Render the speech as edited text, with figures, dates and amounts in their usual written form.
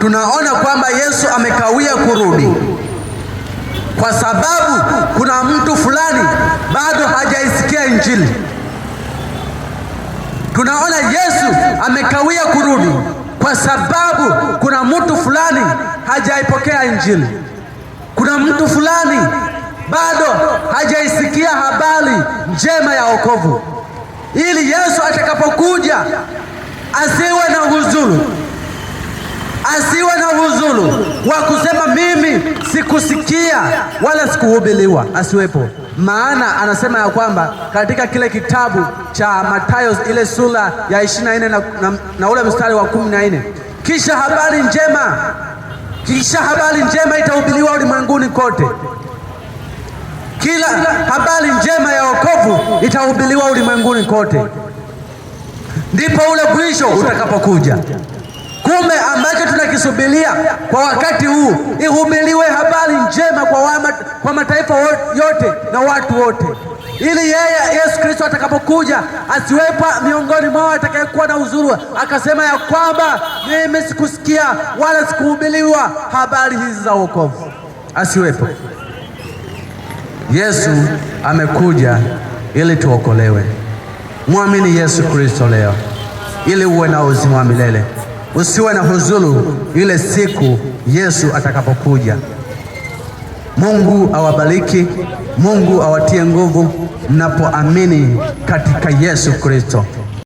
Tunaona kwamba Yesu amekawia kurudi kwa sababu kuna mtu fulani bado hajaisikia Injili. Tunaona Yesu amekawia kurudi kwa sababu kuna mtu fulani hajaipokea Injili. Kuna mtu fulani bado hajaisikia habari njema ya wokovu, ili Yesu atakapokuja asiwe na huzuru wa kusema mimi sikusikia wala sikuhubiriwa, asiwepo. Maana anasema ya kwamba katika kile kitabu cha Mathayo ile sura ya 24 na ule mstari wa 14, kisha habari njema itahubiriwa ulimwenguni kote. Kila habari njema ya wokovu itahubiriwa ulimwenguni kote, ndipo ule mwisho utakapokuja. Kumbe ambacho tunakisubiria kwa wakati huu, ihubiriwe habari njema kwa mataifa yote na watu wote, ili yeye Yesu Kristo atakapokuja asiwepo miongoni mwao atakayekuwa na uzuru akasema ya kwamba mimi sikusikia wala sikuhubiriwa habari hizi za wokovu. Asiwepo. Yesu amekuja ili tuokolewe. Muamini Yesu Kristo leo ili uwe na uzima wa milele. Usiwe na huzuru ile siku Yesu atakapokuja. Mungu awabariki, Mungu awatie nguvu mnapoamini katika Yesu Kristo.